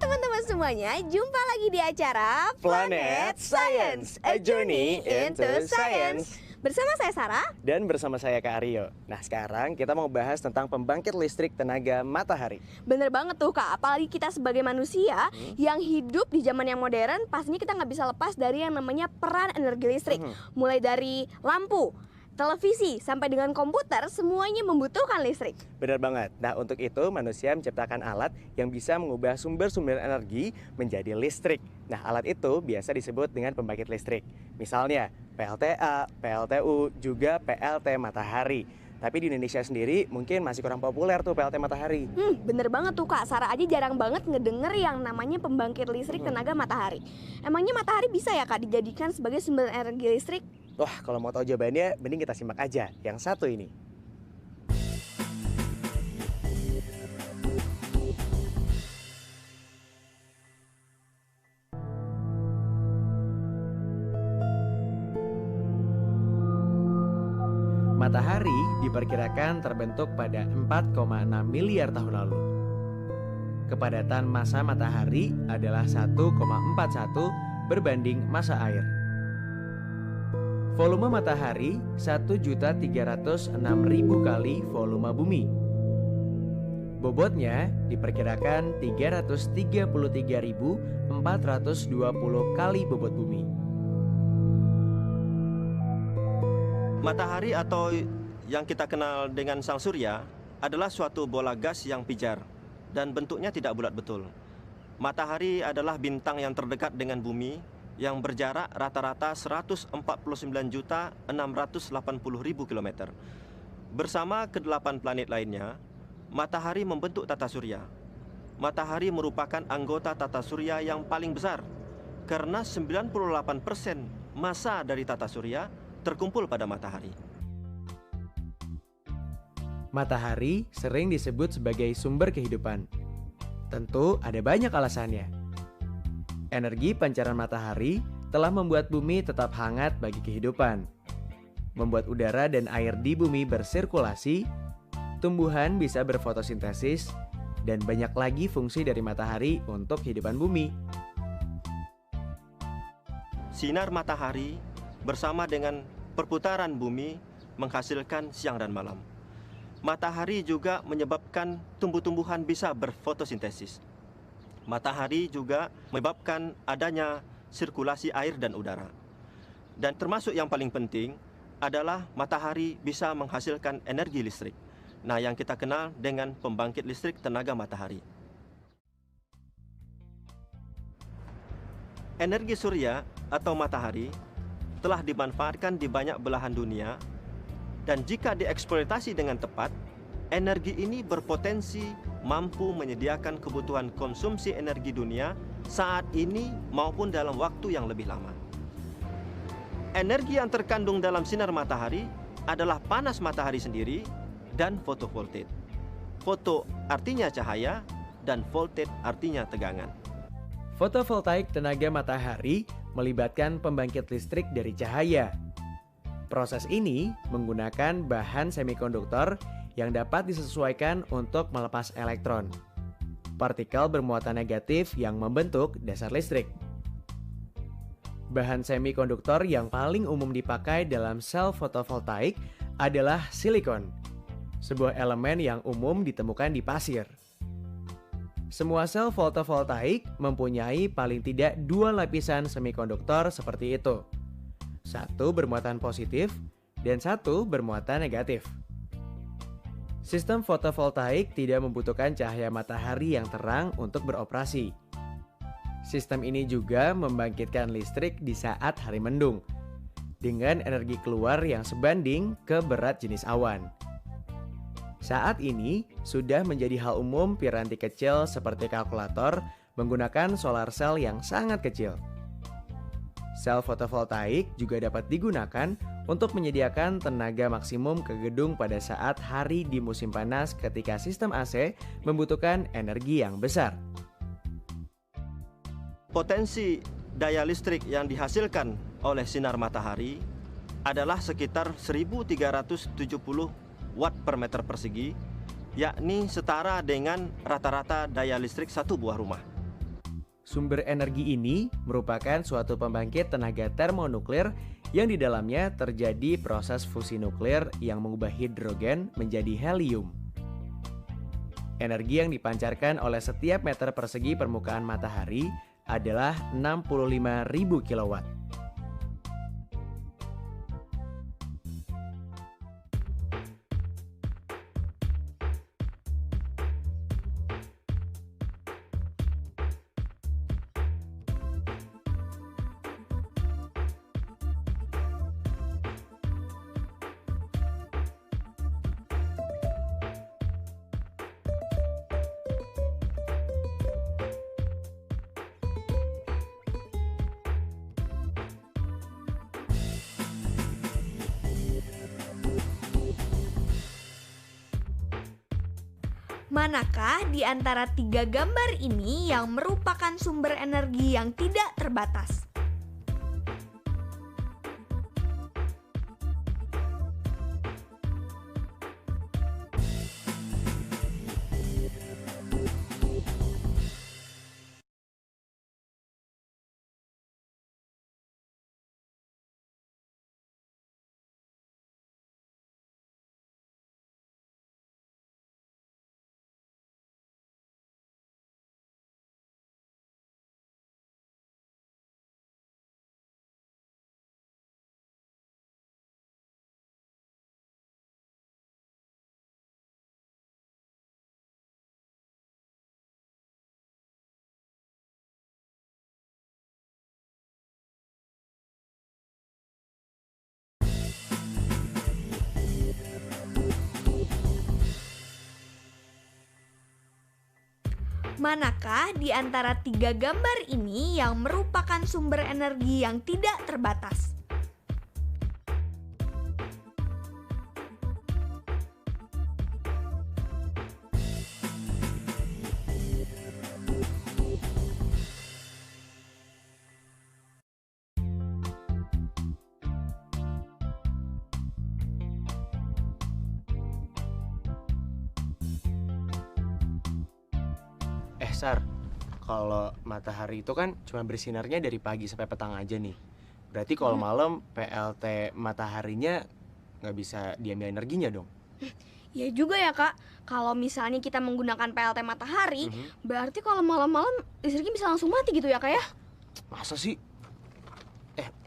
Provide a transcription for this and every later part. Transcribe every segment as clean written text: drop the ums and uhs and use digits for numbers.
teman-teman semuanya, jumpa lagi di acara Planet Science, a journey into science. Bersama saya Sarah. Dan bersama saya Kak Aryo. Nah sekarang kita mau bahas tentang pembangkit listrik tenaga matahari. Bener banget tuh Kak, apalagi kita sebagai manusia yang hidup di zaman yang modern, pastinya kita nggak bisa lepas dari yang namanya peran energi listrik. Mulai dari lampu, televisi, sampai dengan komputer, semuanya membutuhkan listrik. Benar banget. Nah untuk itu manusia menciptakan alat yang bisa mengubah sumber-sumber energi menjadi listrik. Nah alat itu biasa disebut dengan pembangkit listrik. Misalnya PLTA, PLTU, juga PLT matahari. Tapi di Indonesia sendiri mungkin masih kurang populer tuh PLT matahari. Bener banget tuh Kak, Sarah aja jarang banget ngedenger yang namanya pembangkit listrik tenaga matahari. Emangnya matahari bisa ya Kak dijadikan sebagai sumber energi listrik? Wah kalau mau tahu jawabannya mending kita simak aja yang satu ini. Matahari diperkirakan terbentuk pada 4,6 miliar tahun lalu. Kepadatan massa matahari adalah 1,41 berbanding massa air. Volume matahari 1.306.000 kali volume bumi. Bobotnya diperkirakan 333.420 kali bobot bumi. Matahari atau yang kita kenal dengan sang surya adalah suatu bola gas yang pijar dan bentuknya tidak bulat betul. Matahari adalah bintang yang terdekat dengan bumi yang berjarak rata-rata 149.680.000 km. Bersama ke-8 planet lainnya, matahari membentuk tata surya. Matahari merupakan anggota tata surya yang paling besar karena 98% massa dari tata surya terkumpul pada matahari. Matahari sering disebut sebagai sumber kehidupan. Tentu ada banyak alasannya. Energi pancaran matahari telah membuat bumi tetap hangat bagi kehidupan, membuat udara dan air di bumi bersirkulasi, tumbuhan bisa berfotosintesis, dan banyak lagi fungsi dari matahari untuk kehidupan bumi. Sinar matahari bersama dengan perputaran bumi menghasilkan siang dan malam. Matahari juga menyebabkan tumbuh-tumbuhan bisa berfotosintesis. Matahari juga menyebabkan adanya sirkulasi air dan udara. Dan termasuk yang paling penting adalah matahari bisa menghasilkan energi listrik. Nah, yang kita kenal dengan pembangkit listrik tenaga matahari. Energi surya atau matahari telah dimanfaatkan di banyak belahan dunia, dan jika dieksploitasi dengan tepat, energi ini berpotensi mampu menyediakan kebutuhan konsumsi energi dunia saat ini maupun dalam waktu yang lebih lama. Energi yang terkandung dalam sinar matahari adalah panas matahari sendiri dan fotovoltaik. Foto artinya cahaya dan voltage artinya tegangan. Fotovoltaik tenaga matahari melibatkan pembangkit listrik dari cahaya. Proses ini menggunakan bahan semikonduktor yang dapat disesuaikan untuk melepas elektron, partikel bermuatan negatif yang membentuk dasar listrik. Bahan semikonduktor yang paling umum dipakai dalam sel fotovoltaik adalah silikon, sebuah elemen yang umum ditemukan di pasir. Semua sel fotovoltaik mempunyai paling tidak 2 lapisan semikonduktor seperti itu. Satu bermuatan positif dan satu bermuatan negatif. Sistem fotovoltaik tidak membutuhkan cahaya matahari yang terang untuk beroperasi. Sistem ini juga membangkitkan listrik di saat hari mendung, dengan energi keluar yang sebanding ke berat jenis awan. Saat ini sudah menjadi hal umum piranti kecil seperti kalkulator menggunakan solar cell yang sangat kecil. Sel fotovoltaik juga dapat digunakan untuk menyediakan tenaga maksimum ke gedung pada saat hari di musim panas ketika sistem AC membutuhkan energi yang besar. Potensi daya listrik yang dihasilkan oleh sinar matahari adalah sekitar 1.370 watt per meter persegi, yakni setara dengan rata-rata daya listrik satu buah rumah. Sumber energi ini merupakan suatu pembangkit tenaga termonuklir yang di dalamnya terjadi proses fusi nuklir yang mengubah hidrogen menjadi helium. Energi yang dipancarkan oleh setiap meter persegi permukaan matahari adalah 65.000 kilowatt. Manakah di antara tiga gambar ini yang merupakan sumber energi yang tidak terbatas? Manakah di antara tiga gambar ini yang merupakan sumber energi yang tidak terbatas? Sar, kalau matahari itu kan cuma bersinarnya dari pagi sampai petang aja nih. Berarti kalau malam PLT mataharinya nggak bisa diambil energinya dong? Ya juga ya kak, kalau misalnya kita menggunakan PLT matahari, berarti kalau malam-malam listriknya bisa langsung mati gitu ya kak ya? Masa sih?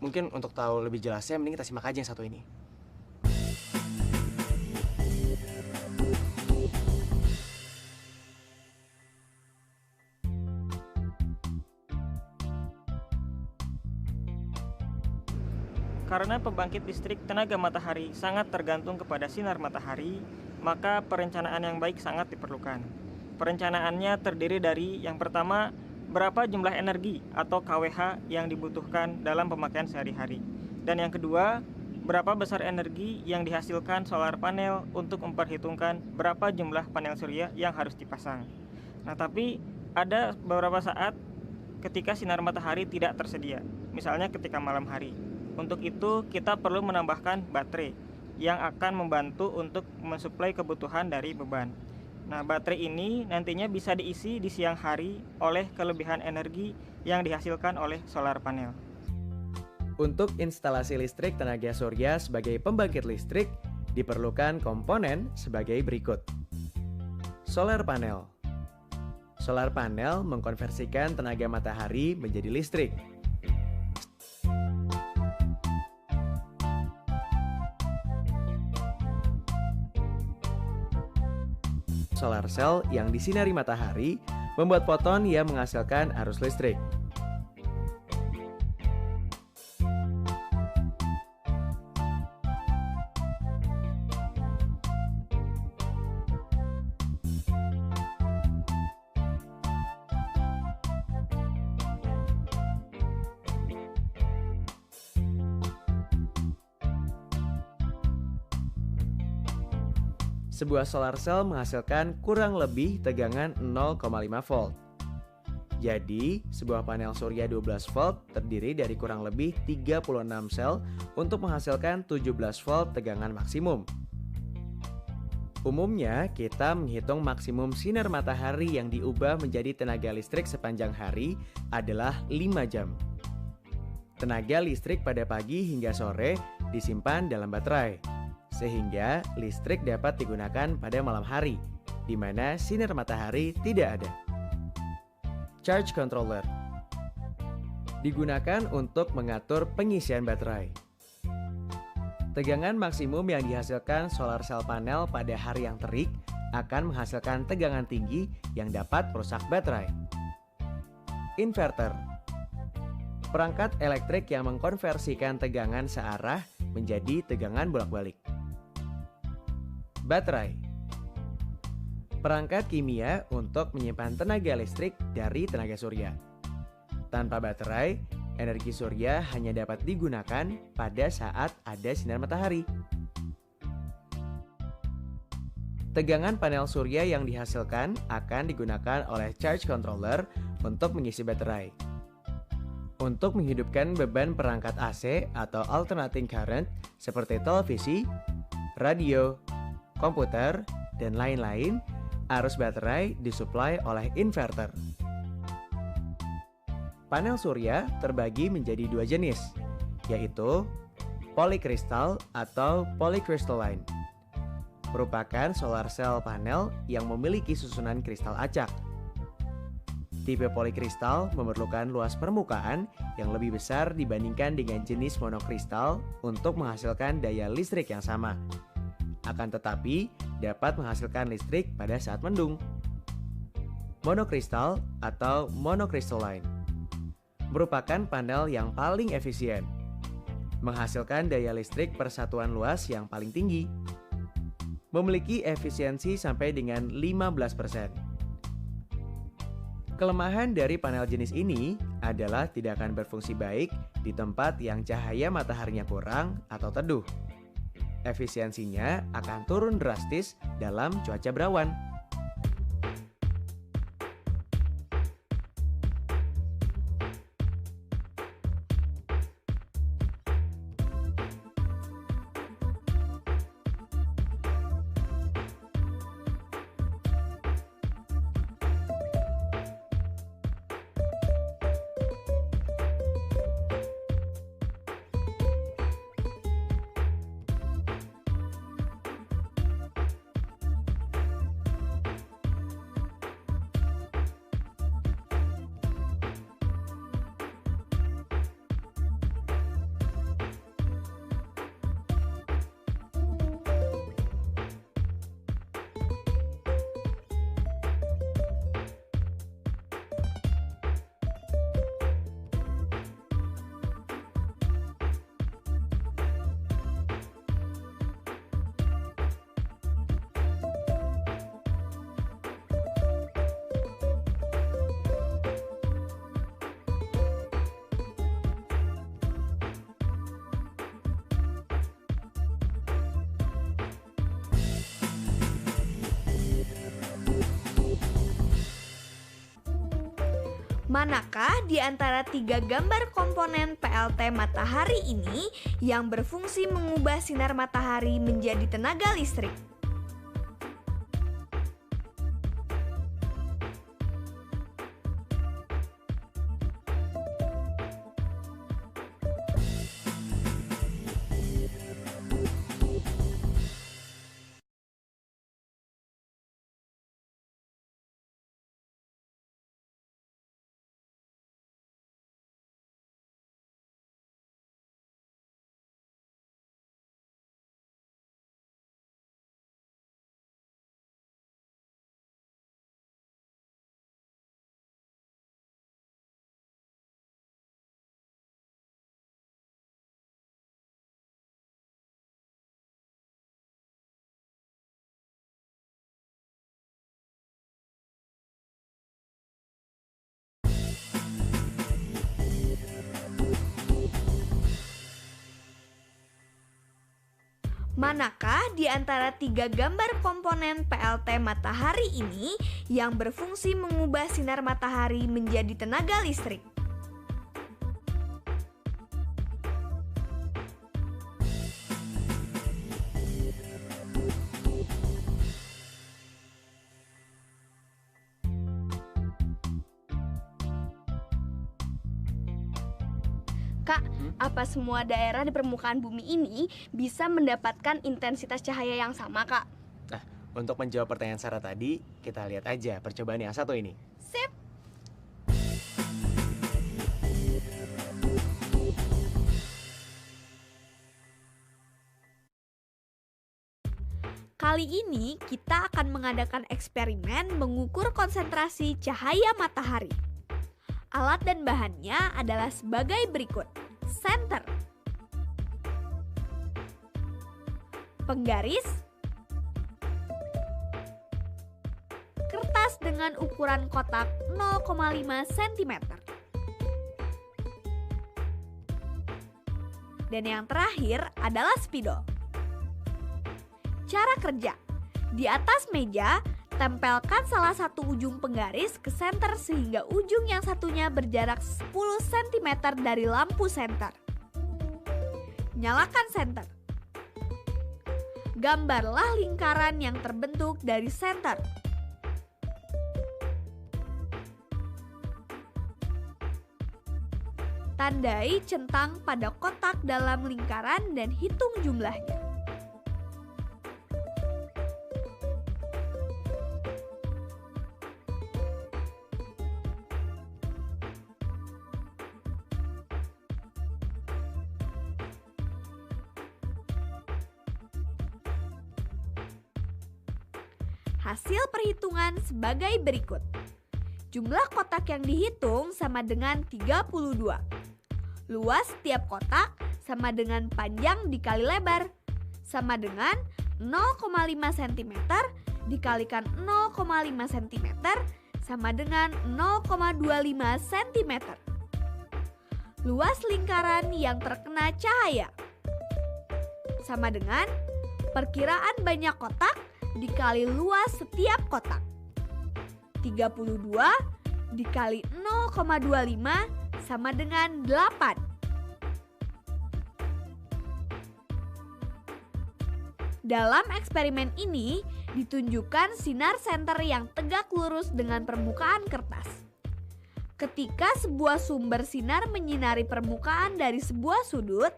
Mungkin untuk tahu lebih jelasnya mending kita simak aja yang satu ini. Karena pembangkit listrik tenaga matahari sangat tergantung kepada sinar matahari, maka perencanaan yang baik sangat diperlukan. Perencanaannya terdiri dari yang pertama, berapa jumlah energi atau KWH yang dibutuhkan dalam pemakaian sehari-hari. Dan yang kedua, berapa besar energi yang dihasilkan solar panel untuk memperhitungkan berapa jumlah panel surya yang harus dipasang. Nah, tapi ada beberapa saat ketika sinar matahari tidak tersedia, misalnya ketika malam hari. Untuk itu kita perlu menambahkan baterai yang akan membantu untuk mensuplai kebutuhan dari beban. Nah, baterai ini nantinya bisa diisi di siang hari oleh kelebihan energi yang dihasilkan oleh solar panel. Untuk instalasi listrik tenaga surya sebagai pembangkit listrik, diperlukan komponen sebagai berikut. Solar panel. Solar panel mengkonversikan tenaga matahari menjadi listrik. Solar cell yang disinari matahari membuat foton yang menghasilkan arus listrik. Sebuah solar cell menghasilkan kurang lebih tegangan 0,5 volt. Jadi, sebuah panel surya 12 volt terdiri dari kurang lebih 36 sel untuk menghasilkan 17 volt tegangan maksimum. Umumnya, kita menghitung maksimum sinar matahari yang diubah menjadi tenaga listrik sepanjang hari adalah 5 jam. Tenaga listrik pada pagi hingga sore disimpan dalam baterai, sehingga listrik dapat digunakan pada malam hari, di mana sinar matahari tidak ada. Charge controller digunakan untuk mengatur pengisian baterai. Tegangan maksimum yang dihasilkan solar cell panel pada hari yang terik akan menghasilkan tegangan tinggi yang dapat merusak baterai. Inverter, perangkat elektrik yang mengkonversikan tegangan searah menjadi tegangan bolak-balik. Baterai, perangkat kimia untuk menyimpan tenaga listrik dari tenaga surya. Tanpa baterai, energi surya hanya dapat digunakan pada saat ada sinar matahari. Tegangan panel surya yang dihasilkan akan digunakan oleh charge controller untuk mengisi baterai. Untuk menghidupkan beban perangkat AC atau alternating current seperti televisi, radio, komputer, dan lain-lain, arus baterai disuplai oleh inverter. Panel surya terbagi menjadi 2 jenis, yaitu polycrystal atau polycrystalline. Merupakan solar cell panel yang memiliki susunan kristal acak. Tipe polycrystal memerlukan luas permukaan yang lebih besar dibandingkan dengan jenis monokristal untuk menghasilkan daya listrik yang sama. Akan tetapi, dapat menghasilkan listrik pada saat mendung. Monokristal atau monocrystalline merupakan panel yang paling efisien, menghasilkan daya listrik per satuan luas yang paling tinggi, memiliki efisiensi sampai dengan 15%. Kelemahan dari panel jenis ini adalah tidak akan berfungsi baik di tempat yang cahaya mataharinya kurang atau teduh. Efisiensinya akan turun drastis dalam cuaca berawan. Manakah di antara 3 gambar komponen PLT matahari ini yang berfungsi mengubah sinar matahari menjadi tenaga listrik? Manakah di antara 3 gambar komponen PLT matahari ini yang berfungsi mengubah sinar matahari menjadi tenaga listrik? Kak, apa semua daerah di permukaan bumi ini bisa mendapatkan intensitas cahaya yang sama, Kak? Nah, untuk menjawab pertanyaan Sarah tadi, kita lihat aja percobaan yang satu ini. Sip. Kali ini kita akan mengadakan eksperimen mengukur konsentrasi cahaya matahari. Alat dan bahannya adalah sebagai berikut. Senter, penggaris, kertas dengan ukuran kotak 0,5 cm. Dan yang terakhir adalah spidol. Cara kerja: di atas meja, tempelkan salah satu ujung penggaris ke senter sehingga ujung yang satunya berjarak 10 cm dari lampu senter. Nyalakan senter. Gambarlah lingkaran yang terbentuk dari senter. Tandai centang pada kotak dalam lingkaran dan hitung jumlahnya. Hasil perhitungan sebagai berikut. Jumlah kotak yang dihitung sama dengan 32. Luas tiap kotak sama dengan panjang dikali lebar, sama dengan 0,5 cm dikalikan 0,5 cm sama dengan 0,25 cm. Luas lingkaran yang terkena cahaya sama dengan perkiraan banyak kotak dikali luas setiap kotak. 32 dikali 0,25 sama dengan 8. Dalam eksperimen ini ditunjukkan sinar senter yang tegak lurus dengan permukaan kertas. Ketika sebuah sumber sinar menyinari permukaan dari sebuah sudut,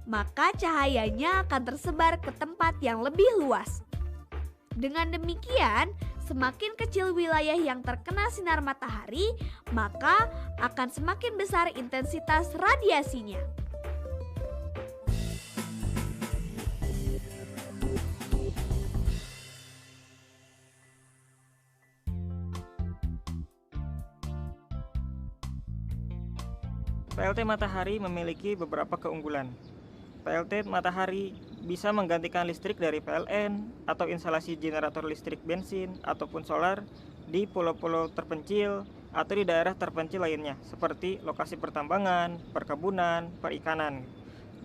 maka cahayanya akan tersebar ke tempat yang lebih luas. Dengan demikian, semakin kecil wilayah yang terkena sinar matahari, maka akan semakin besar intensitas radiasinya. PLT matahari memiliki beberapa keunggulan. PLT matahari bisa menggantikan listrik dari PLN atau instalasi generator listrik bensin ataupun solar di pulau-pulau terpencil atau di daerah terpencil lainnya seperti lokasi pertambangan, perkebunan, perikanan.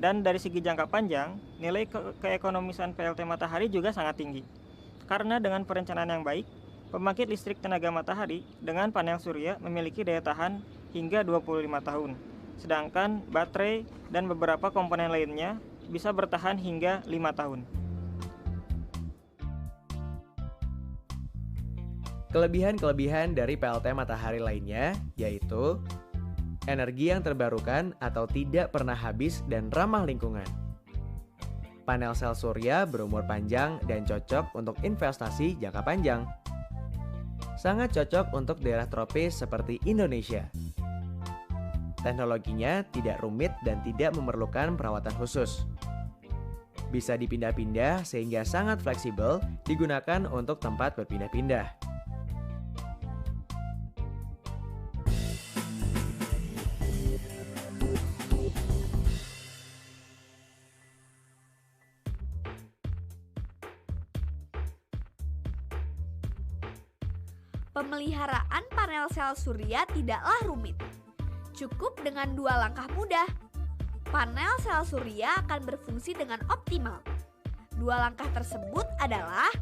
Dan dari segi jangka panjang, nilai keekonomisan PLT matahari juga sangat tinggi. Karena dengan perencanaan yang baik, pembangkit listrik tenaga matahari dengan panel surya memiliki daya tahan hingga 25 tahun. Sedangkan baterai dan beberapa komponen lainnya bisa bertahan hingga 5 tahun. Kelebihan-kelebihan dari PLT matahari lainnya yaitu energi yang terbarukan atau tidak pernah habis dan ramah lingkungan. Panel sel surya berumur panjang dan cocok untuk investasi jangka panjang. Sangat cocok untuk daerah tropis seperti Indonesia. Teknologinya tidak rumit dan tidak memerlukan perawatan khusus. Bisa dipindah-pindah sehingga sangat fleksibel, digunakan untuk tempat berpindah-pindah. Pemeliharaan panel sel surya tidaklah rumit. Cukup dengan 2 langkah mudah. Panel sel surya akan berfungsi dengan optimal. 2 langkah tersebut adalah: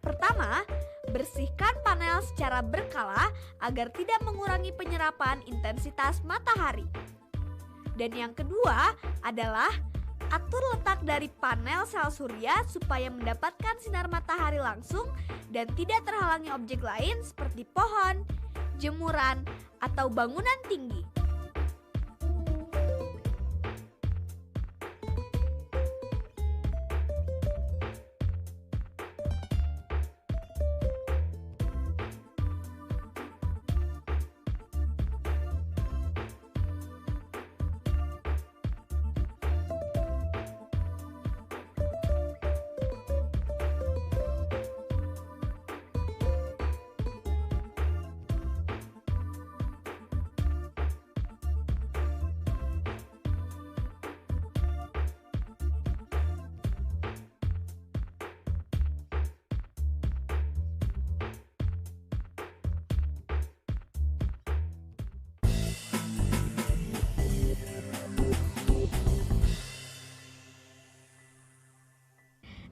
pertama, bersihkan panel secara berkala agar tidak mengurangi penyerapan intensitas matahari. Dan yang kedua adalah atur letak dari panel sel surya supaya mendapatkan sinar matahari langsung dan tidak terhalangi objek lain seperti pohon, jemuran, atau bangunan tinggi.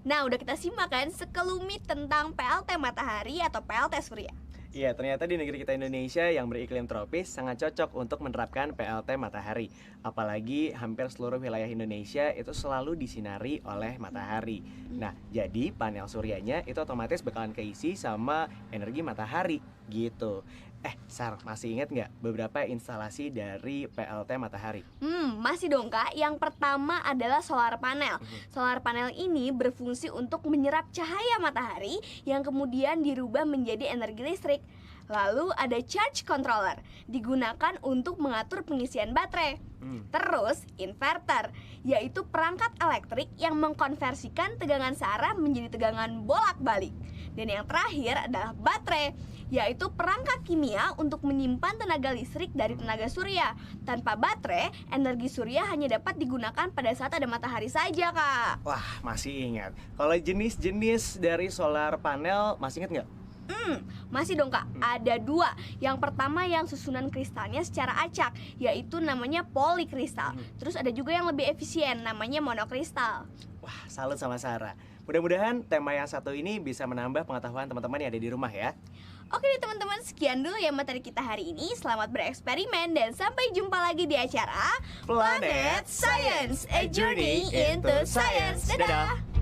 Nah, udah kita simak kan sekelumit tentang PLT matahari atau PLT surya. Iya, ternyata di negeri kita Indonesia yang beriklim tropis sangat cocok untuk menerapkan PLT matahari. Apalagi hampir seluruh wilayah Indonesia itu selalu disinari oleh matahari. Nah, jadi panel suryanya itu otomatis bakalan keisi sama energi matahari gitu. Sar, masih ingat nggak beberapa instalasi dari PLT matahari? Masih dong Kak. Yang pertama adalah solar panel. Solar panel ini berfungsi untuk menyerap cahaya matahari yang kemudian dirubah menjadi energi listrik. Lalu ada charge controller, digunakan untuk mengatur pengisian baterai. Terus inverter, yaitu perangkat elektrik yang mengkonversikan tegangan searah menjadi tegangan bolak-balik. Dan yang terakhir adalah baterai, yaitu perangkat kimia untuk menyimpan tenaga listrik dari tenaga surya. Tanpa baterai, energi surya hanya dapat digunakan pada saat ada matahari saja, Kak. Wah, masih ingat. Kalau jenis-jenis dari solar panel, masih ingat nggak? Masih dong Kak, ada 2. Yang pertama yang susunan kristalnya secara acak, yaitu namanya polikristal. Terus ada juga yang lebih efisien, namanya monokristal. Wah, salut sama Sarah. Mudah-mudahan tema yang satu ini bisa menambah pengetahuan teman-teman yang ada di rumah ya. Oke deh teman-teman, sekian dulu ya materi kita hari ini. Selamat bereksperimen dan sampai jumpa lagi di acara Planet Science, a journey into science. Dadah.